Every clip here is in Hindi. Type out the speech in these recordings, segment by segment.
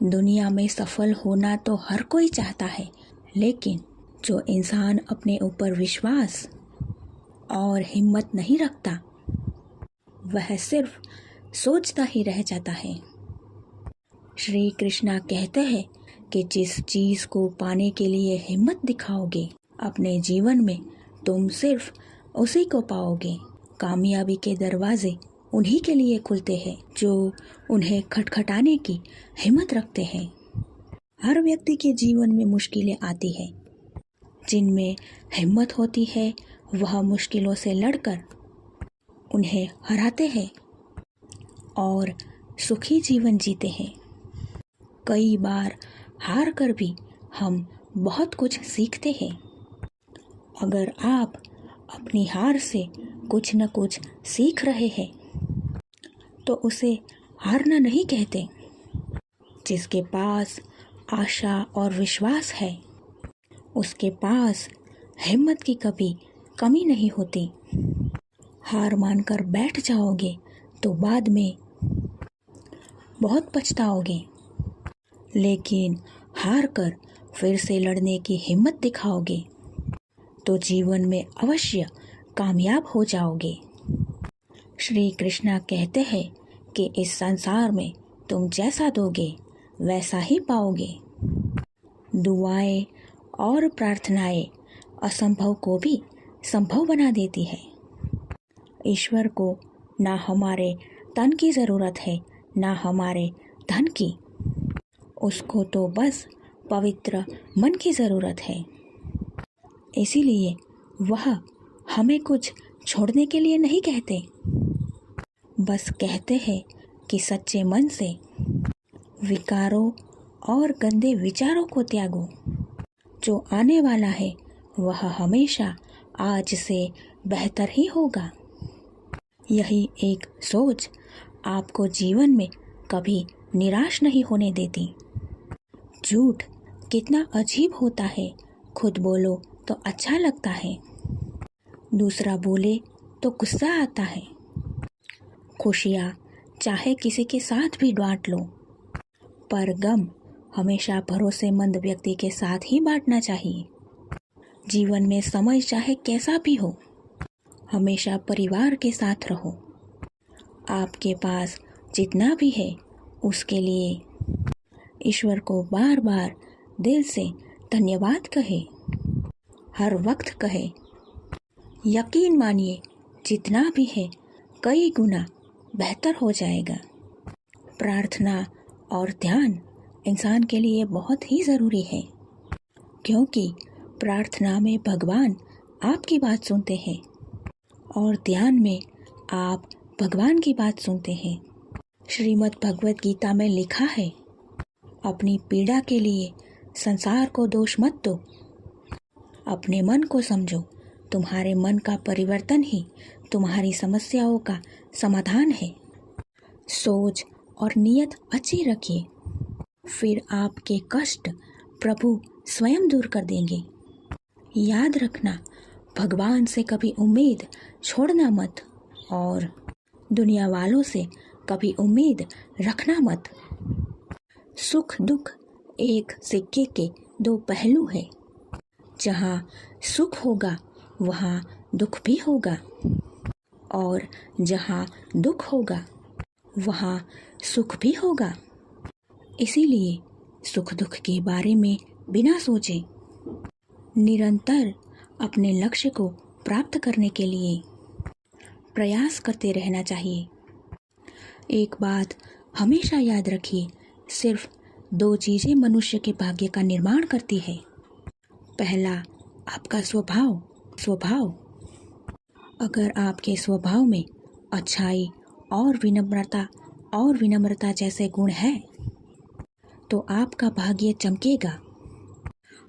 दुनिया में सफल होना तो हर कोई चाहता है, लेकिन जो इंसान अपने ऊपर विश्वास और हिम्मत नहीं रखता, वह सिर्फ सोचता ही रह जाता है। श्री कृष्णा कहते हैं कि जिस चीज़ को पाने के लिए हिम्मत दिखाओगे, अपने जीवन में तुम सिर्फ उसी को पाओगे। कामयाबी के दरवाजे उन्हीं के लिए खुलते हैं जो उन्हें खटखटाने की हिम्मत रखते हैं। हर व्यक्ति के जीवन में मुश्किलें आती हैं। जिनमें हिम्मत होती है वह मुश्किलों से लड़कर उन्हें हराते हैं और सुखी जीवन जीते हैं। कई बार हार कर भी हम बहुत कुछ सीखते हैं। अगर आप अपनी हार से कुछ न कुछ सीख रहे हैं तो उसे हारना नहीं कहते। जिसके पास आशा और विश्वास है, उसके पास हिम्मत की कभी कमी नहीं होती। हार मानकर बैठ जाओगे तो बाद में बहुत पछताओगे, लेकिन हार कर फिर से लड़ने की हिम्मत दिखाओगे तो जीवन में अवश्य कामयाब हो जाओगे। श्री कृष्णा कहते हैं कि इस संसार में तुम जैसा दोगे वैसा ही पाओगे। दुआएं और प्रार्थनाएं असंभव को भी संभव बना देती है। ईश्वर को ना हमारे तन की ज़रूरत है, ना हमारे धन की। उसको तो बस पवित्र मन की ज़रूरत है। इसीलिए वह हमें कुछ छोड़ने के लिए नहीं कहते, बस कहते हैं कि सच्चे मन से विकारों और गंदे विचारों को त्यागो। जो आने वाला है वह हमेशा आज से बेहतर ही होगा। यही एक सोच आपको जीवन में कभी निराश नहीं होने देती। झूठ कितना अजीब होता है, खुद बोलो तो अच्छा लगता है, दूसरा बोले तो गुस्सा आता है। खुशियाँ चाहे किसी के साथ भी बांट लो, पर गम हमेशा भरोसेमंद व्यक्ति के साथ ही बांटना चाहिए। जीवन में समय चाहे कैसा भी हो, हमेशा परिवार के साथ रहो। आपके पास जितना भी है उसके लिए ईश्वर को बार बार दिल से धन्यवाद कहे, हर वक्त कहे। यकीन मानिए जितना भी है कई गुना बेहतर हो जाएगा। प्रार्थना और ध्यान इंसान के लिए बहुत ही ज़रूरी है, क्योंकि प्रार्थना में भगवान आपकी बात सुनते हैं और ध्यान में आप भगवान की बात सुनते हैं। श्रीमद् भगवत गीता में लिखा है, अपनी पीड़ा के लिए संसार को दोष मत दो, अपने मन को समझो। तुम्हारे मन का परिवर्तन ही तुम्हारी समस्याओं का समाधान है। सोच और नियत अच्छी रखिए, फिर आपके कष्ट प्रभु स्वयं दूर कर देंगे। याद रखना, भगवान से कभी उम्मीद छोड़ना मत और दुनिया वालों से कभी उम्मीद रखना मत। सुख दुख एक सिक्के के दो पहलू हैं। जहाँ सुख होगा वहाँ दुख भी होगा, और जहाँ दुख होगा वहाँ सुख भी होगा। इसीलिए सुख दुख के बारे में बिना सोचे निरंतर अपने लक्ष्य को प्राप्त करने के लिए प्रयास करते रहना चाहिए। एक बात हमेशा याद रखिए, सिर्फ दो चीज़ें मनुष्य के भाग्य का निर्माण करती है। पहला, आपका स्वभाव। अगर आपके स्वभाव में अच्छाई और विनम्रता जैसे गुण हैं तो आपका भाग्य चमकेगा।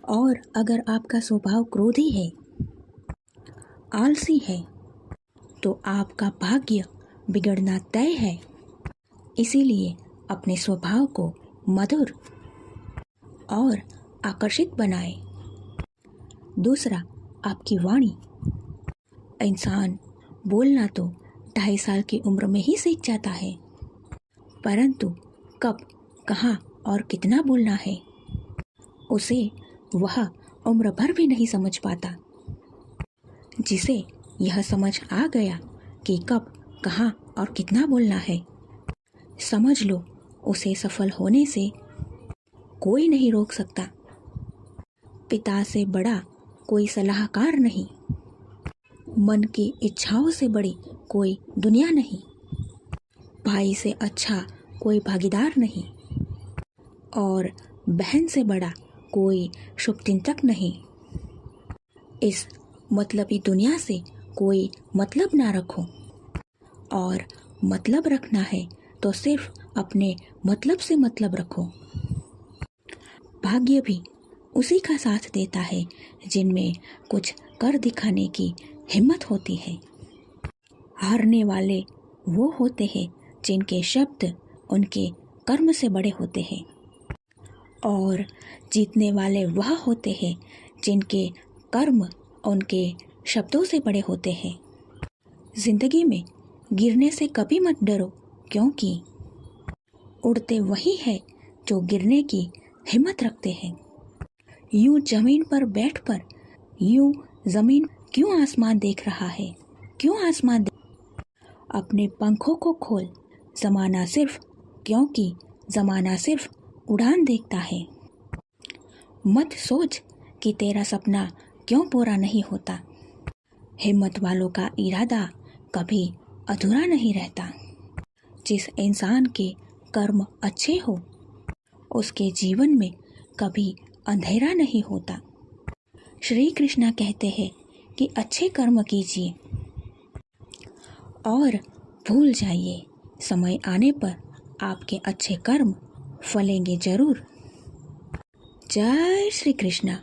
और अगर आपका स्वभाव क्रोधी है, आलसी है, तो आपका भाग्य बिगड़ना तय है। इसीलिए अपने स्वभाव को मधुर और आकर्षित बनाएं। दूसरा, आपकी वाणी। इंसान बोलना तो 2.5 साल की उम्र में ही सीख जाता है, परंतु कब, कहाँ और कितना बोलना है, उसे वह उम्र भर भी नहीं समझ पाता। जिसे यह समझ आ गया कि कब, कहाँ और कितना बोलना है, समझ लो उसे सफल होने से कोई नहीं रोक सकता। पिता से बड़ा कोई सलाहकार नहीं, मन की इच्छाओं से बड़ी कोई दुनिया नहीं, भाई से अच्छा कोई भागीदार नहीं, और बहन से बड़ा कोई शुभचिंतक नहीं। इस मतलबी दुनिया से कोई मतलब ना रखो, और मतलब रखना है तो सिर्फ अपने मतलब से मतलब रखो। भाग्य भी उसी का साथ देता है जिनमें कुछ कर दिखाने की हिम्मत होती है। हारने वाले वो होते हैं जिनके शब्द उनके कर्म से बड़े होते हैं, और जीतने वाले वह होते हैं जिनके कर्म उनके शब्दों से बड़े होते हैं। जिंदगी में गिरने से कभी मत डरो, क्योंकि उड़ते वही है जो गिरने की हिम्मत रखते हैं। यूं जमीन पर बैठकर यूं जमीन क्यों आसमान देख रहा है, क्यों आसमान अपने पंखों को खोल, जमाना सिर्फ, क्योंकि जमाना सिर्फ उड़ान देखता है। मत सोच कि तेरा सपना क्यों पूरा नहीं होता। हिम्मत वालों का इरादा कभी अधूरा नहीं रहता। जिस इंसान के कर्म अच्छे हो, उसके जीवन में कभी अंधेरा नहीं होता। श्री कृष्णा कहते हैं कि अच्छे कर्म कीजिए और भूल जाइए, समय आने पर आपके अच्छे कर्म फलेंगे जरूर। जय श्री कृष्णा।